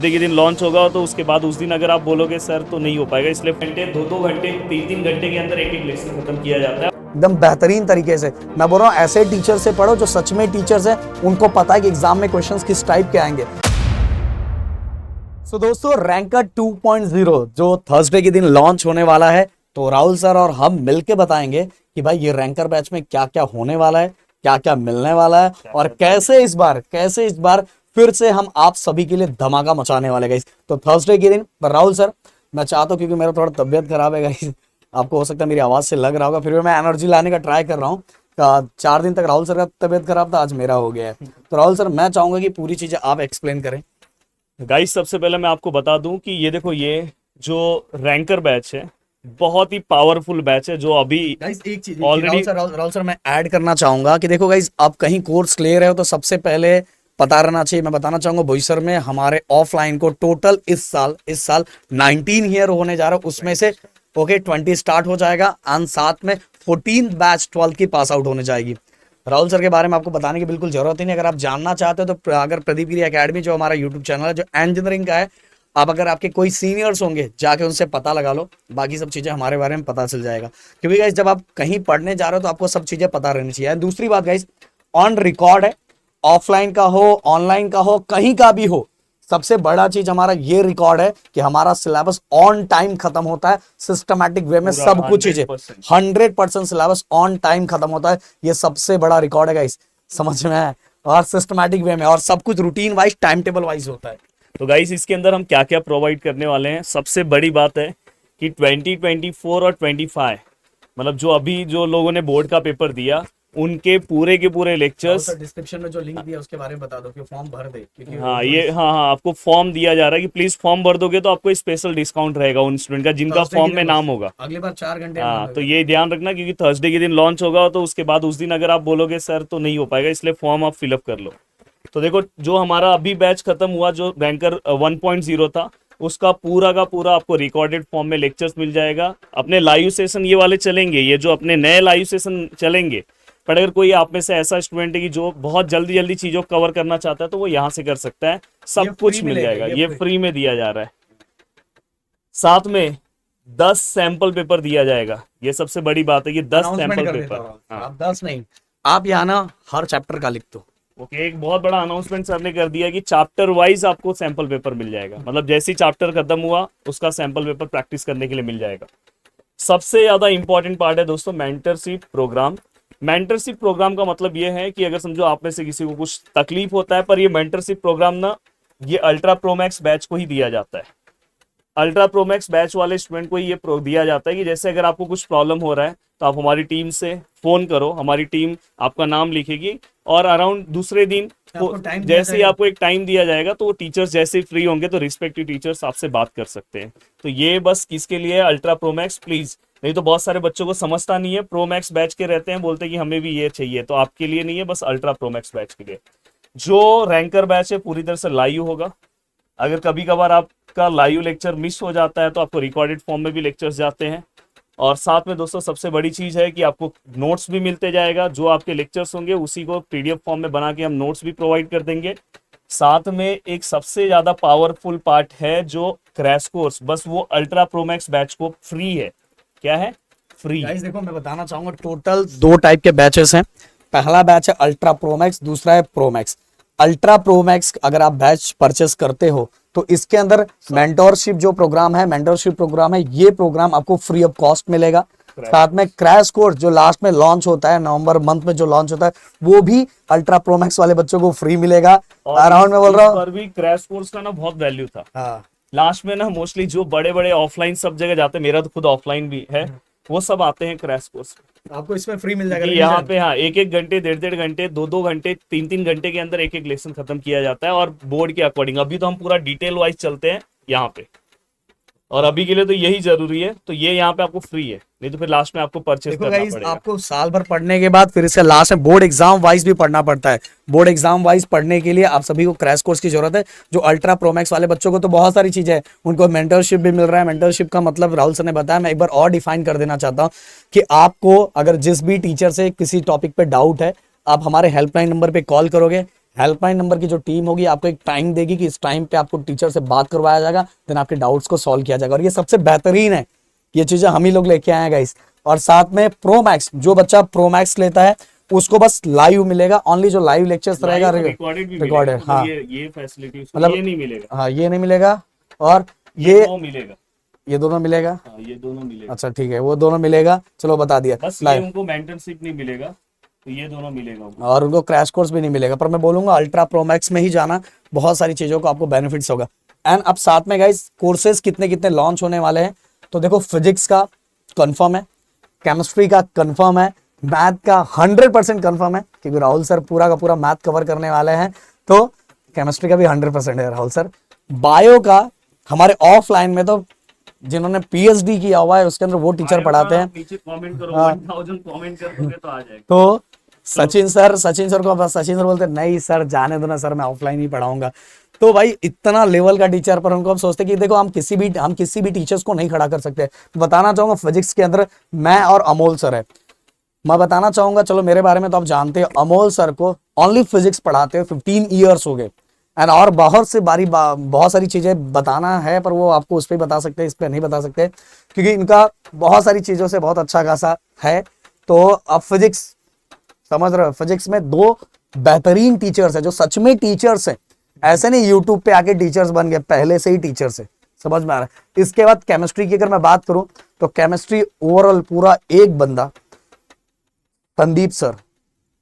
के दिन लॉन्च होगा तो उसके बाद उस दिन अगर आप बोलोगे सर तो नहीं हो पाएगा, इसलिए घंटे 2-2 घंटे 3-3 घंटे के अंदर एक लेसन खत्म किया जाता है एकदम बेहतरीन तरीके से। मैं बोल रहा हूँ ऐसे टीचर से पढ़ो जो सच में टीचर्स हैं, उनको पता है कि एग्जाम में क्वेश्चंस किस टाइप के आएंगे। सो दोस्तों, रैंकर 2.0 जो थर्सडे के दिन लॉन्च होने वाला है, तो राहुल सर और हम मिलके बताएंगे कि भाई ये रैंकर बैच में क्या क्या होने वाला है, क्या क्या मिलने वाला है, और कैसे इस बार फिर से हम आप सभी के लिए धमाका मचाने वाले गाइस। तो थर्सडे के दिन राहुल सर, मैं चाहता हूँ, क्योंकि मेरा थोड़ा तबियत खराब है गाइस, आपको हो सकता है मेरी आवाज से लग रहा होगा, फिर भी मैं एनर्जी लाने का ट्राई कर रहा हूँ। 4 दिन तक राहुल सर का तबियत खराब था, आज मेरा हो गया है। तो राहुल सर, मैं चाहूंगा कि पूरी चीजें आप एक्सप्लेन करें। गाइस। सबसे पहले मैं आपको बता दूं कि ये देखो, ये जो रैंकर बैच है बहुत ही पावरफुल बैच है जो अभी एक चीज ऑलरेडी राहुल सर मैं ऐड करना चाहूंगा कि देखो गाइस, आप कहीं कोर्स ले रहे हो तो सबसे पहले पता रहना चाहिए। मैं बताना चाहूंगा बोईसर में हमारे ऑफलाइन को टोटल इस साल 19 ईयर होने जा रहा है, उसमें से 20 स्टार्ट हो जाएगा एंड साथ में 14 बैच 12 की पास आउट होने जाएगी। राहुल सर के बारे में आपको बताने की बिल्कुल जरूरत ही नहीं। अगर आप जानना चाहते हो तो अगर प्रदीप गिरी एकेडमी जो हमारा यूट्यूब चैनल है जो इंजीनियरिंग का है, आप अगर आपके कोई सीनियर्स होंगे जाके उनसे पता लगा लो, बाकी सब चीजें हमारे बारे में पता चल जाएगा। क्योंकि गाइस जब आप कहीं पढ़ने जा रहे हो तो आपको सब चीजें पता रहनी चाहिए। दूसरी बात गाइस, ऑन रिकॉर्ड है, ऑफलाइन का हो ऑनलाइन का हो कहीं का भी हो, सबसे बड़ा चीज हमारा ये रिकॉर्ड है कि हमारा सिलेबस ऑन टाइम खत्म होता है, सिस्टमैटिक वे में सब कुछ चीजें 100% सिलेबस ऑन टाइम खत्म होता है। ये सबसे बड़ा रिकॉर्ड है गाइस, समझ में है, और सिस्टमैटिक वे में, और सब कुछ routine wise time table wise होता है। तो गाइस इसके अंदर हम क्या क्या प्रोवाइड करने वाले हैं, सबसे बड़ी बात है कि 2024 और 25 मतलब जो अभी जो लोगों ने बोर्ड का पेपर दिया उनके पूरे के पूरे लेक्चर्स डिस्क्रिप्शन में जो लिंक दिया उसके बारे में बता दो कि फॉर्म भर दे, क्योंकि हाँ आपको फॉर्म दिया जा रहा है कि प्लीज फॉर्म भर दोगे तो आपको स्पेशल डिस्काउंट रहेगा उन स्टूडेंट का जिनका फॉर्म में नाम होगा। अगली बार 4 घंटे। हाँ, तो ये ध्यान रखना क्योंकि थर्सडे के दिन लॉन्च होगा तो उसके बाद उस दिन अगर आप बोलोगे सर तो नहीं हो पाएगा, इसलिए फॉर्म आप फिलअप कर लो। तो देखो, जो हमारा अभी बैच खत्म हुआ जो रैंकर 1.0 था, उसका पूरा का पूरा आपको रिकॉर्डेड फॉर्म में लेक्चर्स मिल जाएगा। अपने लाइव सेशन ये वाले चलेंगे, ये जो अपने नए लाइव सेशन चलेंगे, पर अगर कोई आप में से ऐसा स्टूडेंट है कि जो बहुत जल्दी जल्दी चीजों को कवर करना चाहता है तो वो यहाँ से कर सकता है, सब कुछ मिल जाएगा, ये फ्री में दिया जा रहा है। साथ में 10 सैंपल पेपर दिया जाएगा, ये सबसे बड़ी बात है कि 10 सैंपल पेपर। आप 10 नहीं, आप यहाँ ना हर चैप्टर का लिख दो। ओके, एक बहुत बड़ा अनाउंसमेंट सर ने कर दिया कि चैप्टर वाइज आपको सैंपल पेपर मिल जाएगा, मतलब जैसे ही चैप्टर खत्म हुआ उसका सैंपल पेपर प्रैक्टिस करने के लिए मिल जाएगा। सबसे ज्यादा इंपॉर्टेंट पार्ट है दोस्तों मेंटरशिप प्रोग्राम। मेंटरशिप प्रोग्राम का मतलब ये है कि अगर समझो आप में से किसी को कुछ तकलीफ होता है, पर ये मेंटरशिप प्रोग्राम ना ये अल्ट्रा प्रोमैक्स बैच को ही दिया जाता है। अल्ट्रा प्रोमैक्स बैच वाले स्टूडेंट को ये दिया जाता है कि जैसे अगर आपको कुछ प्रॉब्लम हो रहा है तो आप हमारी टीम से फोन करो, हमारी टीम आपका नाम लिखेगी और अराउंड दूसरे दिन जैसे ही आपको एक टाइम दिया जाएगा तो वो टीचर्स जैसे ही फ्री होंगे तो रिस्पेक्टिव टीचर्स आपसे बात कर सकते हैं। तो ये बस किसके लिए, अल्ट्रा प्रोमैक्स प्लीज, नहीं तो बहुत सारे बच्चों को समझता नहीं है, प्रोमैक्स बैच के रहते हैं, बोलते हैं कि हमें भी ये चाहिए, तो आपके लिए नहीं है, बस अल्ट्रा प्रोमैक्स बैच के लिए। जो रैंकर बैच है पूरी तरह से लाइव होगा। अगर कभी कभार आपका लाइव लेक्चर मिस हो जाता है तो आपको रिकॉर्डेड फॉर्म में भी लेक्चर्स जाते हैं। और साथ में दोस्तों सबसे बड़ी चीज है कि आपको नोट्स भी मिलते जाएगा, जो आपके लेक्चर्स होंगे उसी को पीडीएफ फॉर्म में बना के हम नोट्स भी प्रोवाइड कर देंगे। साथ में एक सबसे ज्यादा पावरफुल पार्ट है जो क्रैश कोर्स, बस वो अल्ट्रा प्रोमैक्स बैच को फ्री है। क्या है? फ्री। गाइस देखो, मैं बताना चाहूंगा टोटल 2 टाइप के बैचेस हैं। पहला बैच है अल्ट्रा प्रोमैक्स, दूसरा है प्रोमैक्स। अल्ट्रा प्रोमैक्स अगर आप बैच परचेस करते हो तो इसके अंदर मेंटोरशिप जो प्रोग्राम है, ये प्रोग्राम आपको फ्री ऑफ कॉस्ट मिलेगा। साथ में क्रैश कोर्स जो लास्ट में लॉन्च होता है, नवंबर मंथ में जो लॉन्च होता है, वो भी अल्ट्रा प्रोमैक्स वाले बच्चों को फ्री मिलेगा। अराउंड में बोल रहा हूँ, भी क्रैश कोर्स का ना बहुत वैल्यू था। लास्ट में ना मोस्टली जो बड़े बड़े ऑफलाइन सब जगह जाते हैं, मेरा तो खुद ऑफलाइन भी है, वो सब आते हैं क्रैश कोर्स। आपको इसमें फ्री मिल जाएगा। यहाँ पे हाँ 1-1 घंटे 1.5 घंटे 2-2 घंटे 3-3 घंटे के अंदर एक लेसन खत्म किया जाता है और बोर्ड के अकॉर्डिंग। अभी तो हम पूरा डिटेल वाइज चलते हैं यहाँ पे, और अभी के लिए तो यही जरूरी है, तो ये यहाँ पे आपको फ्री है, नहीं तो फिर लास्ट में आपको परचेस करना पड़ेगा। आपको साल भर पढ़ने के बाद फिर इससे लास्ट में बोर्ड एग्जाम वाइज भी पढ़ना पड़ता है। बोर्ड एग्जाम वाइज पढ़ने के लिए आप सभी को क्रैश कोर्स की जरूरत है। जो अल्ट्रा प्रोमैक्स वाले बच्चों को तो बहुत सारी चीजें हैं, उनको मेंटरशिप भी मिल रहा है। मेंटरशिप का मतलब राहुल सर ने बताया, मैं एक बार और डिफाइन कर देना चाहता हूँ कि आपको अगर जिस भी टीचर से किसी टॉपिक पे डाउट है, आप हमारे हेल्पलाइन नंबर पे कॉल करोगे, हेल्पलाइन नंबर की जो टीम होगी आपको एक टाइम देगी कि इस टाइम पे आपको टीचर से बात करवाया जाएगा, देन आपके डाउट्स को सॉल्व किया जाएगा। और ये सबसे बेहतरीन है, ये चीजें हम ही लोग लेके आए हैं गाइस। और साथ में प्रो मैक्स, जो बच्चा प्रो मैक्स लेता है उसको बस लाइव मिलेगा, ओनली जो लाइव लेक्चर्स रहेगा रिकॉर्डेड। हाँ, ये फैसिलिटी मतलब ये नहीं मिलेगा। हाँ ये नहीं मिलेगा, और ये वो मिलेगा। ये दोनों मिलेगा। हाँ, ये दोनों मिलेगा। अच्छा ठीक है, वो दोनों मिलेगा, चलो बता दिया। बस ये उनको मेंटरशिप नहीं मिलेगा, तो ये दोनों मिलेगा उनको। और उनको क्रैश कोर्स भी नहीं मिलेगा, पर मैं बोलूंगा अल्ट्रा प्रो मैक्स में ही जाना, बहुत सारी चीजों को आपको बेनिफिट्स होगा। एंड अब साथ में गाइस कोर्सेज कितने कितने लॉन्च होने वाले हैं, तो देखो फिजिक्स का कंफर्म है, केमिस्ट्री का कंफर्म है, मैथ का 100% कंफर्म है, क्योंकि राहुल सर पूरा का पूरा मैथ कवर करने वाले हैं, तो केमिस्ट्री का भी 100% है राहुल सर। बायो का हमारे ऑफलाइन में तो जिन्होंने पीएचडी किया हुआ है उसके अंदर वो टीचर पढ़ाते हैं। नीचे कमेंट करो, हाँ। 1000 कमेंट कर दोगे तो आ जाएगा। तो सचिन सर को सचिन सर बोलते नहीं सर जाने दो ना सर, मैं ऑफलाइन ही पढ़ाऊंगा। तो भाई इतना लेवल का टीचर, पर उनको हम सोचते कि देखो हम किसी भी टीचर्स को नहीं खड़ा कर सकते। बताना चाहूंगा फिजिक्स के अंदर मैं और अमोल सर है। मैं बताना चाहूंगा, चलो मेरे बारे में तो आप जानते हो, अमोल सर को ओनली फिजिक्स पढ़ाते हुए 15 ईयर्स हो गए। एंड और बहुत सारी चीजें बताना है, पर वो आपको उस पर बता सकते हैं, इस पर नहीं बता सकते, क्योंकि इनका बहुत सारी चीजों से बहुत अच्छा खासा है। तो अब फिजिक्स समझ रहे हो, फिजिक्स में 2 बेहतरीन टीचर्स है जो सच में टीचर्स है, ऐसे नहीं यूट्यूब पे आके टीचर्स बन गए, पहले से ही टीचर्स है, समझ में आ रहा है। इसके बाद केमिस्ट्री की अगर मैं बात करूं तो केमिस्ट्री ओवरऑल पूरा एक बंदा, संदीप सर,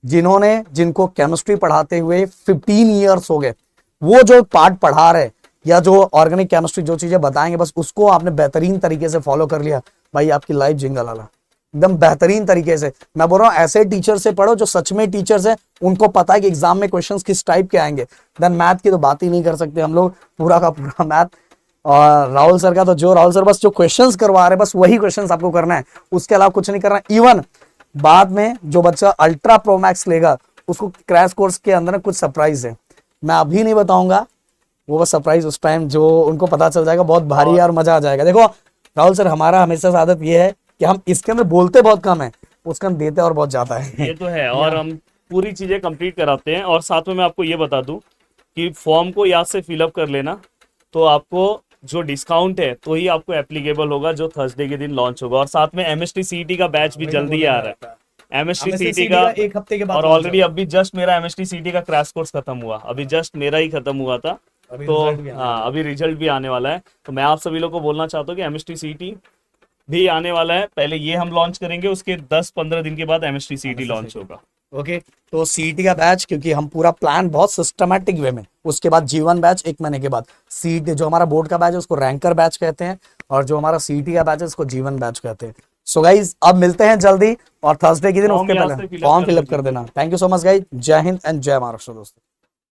जिनको केमिस्ट्री पढ़ाते हुए 15 ईयर्स हो गए, वो जो पार्ट पढ़ा रहे या जो ऑर्गेनिक केमिस्ट्री जो चीजें बताएंगे बस उसको आपने बेहतरीन तरीके से फॉलो कर लिया, भाई आपकी लाइफ जिंगल आला एकदम बेहतरीन तरीके से। मैं बोल रहा हूँ ऐसे टीचर से पढ़ो जो सच में टीचर्स है, उनको पता है कि एग्जाम में क्वेश्चंस किस टाइप के आएंगे। देन मैथ की तो बात ही नहीं कर सकते हम लोग, पूरा का पूरा मैथ। और राहुल सर का तो जो राहुल सर बस जो क्वेश्चंस करवा रहे बस वही क्वेश्चंस आपको करना है, उसके अलावा कुछ नहीं करना। इवन बाद में जो बच्चा अल्ट्रा प्रो मैक्स लेगा उसको क्रैश कोर्स के अंदर कुछ सरप्राइज है, मैं अभी नहीं बताऊंगा, वो बस सरप्राइज उस टाइम जो उनको पता चल जाएगा, बहुत भारी और मजा आ जाएगा। देखो राहुल सर हमारा हमेशा से आदत ये है कि हम इसके अंदर बोलते बहुत कम है, उसके अंदर देते और बहुत ज्यादा है। ये तो है, और हम पूरी चीजें कंप्लीट कराते हैं। और साथ में मैं आपको ये बता दूं कि फॉर्म को याद से फिलअप कर लेना, तो आपको जो डिस्काउंट है तो ही आपको एप्लीकेबल होगा, जो थर्सडे के दिन लॉन्च होगा। और साथ में एमएसटी सीईटी का बैच भी जल्दी आ रहा है, एमएसटी सीईटी का 1 हफ्ते के बाद और ऑलरेडी अभी जस्ट मेरा एमएसटी सीईटी का क्रैश कोर्स खत्म हुआ, अभी जस्ट मेरा ही खत्म हुआ था, तो हाँ अभी रिजल्ट भी आने वाला है। तो मैं आप सभी लोग को बोलना चाहता हूँ कि एमएसटी सीईटी भी आने वाला है, पहले ये हम लॉन्च करेंगे, उसके 10-15 दिन के बाद एमएसटी सीईटी लॉन्च होगा। ओके तो सीईटी का बैच, क्योंकि हम पूरा प्लान बहुत सिस्टमैटिक वे में, उसके बाद जीवन बैच 1 महीने के बाद, सीईटी जो हमारा बोर्ड का बैच है उसको रैंकर बैच कहते हैं, और जो हमारा सीईटी का बैच है उसको जीवन बैच कहते हैं। सो गाइज अब मिलते हैं जल्दी, और थर्सडे के दिन उसके पहले फॉर्म फिलअप कर देना। Thank you so much guys, जय हिंद एंड जय महाराष्ट्र दोस्तों।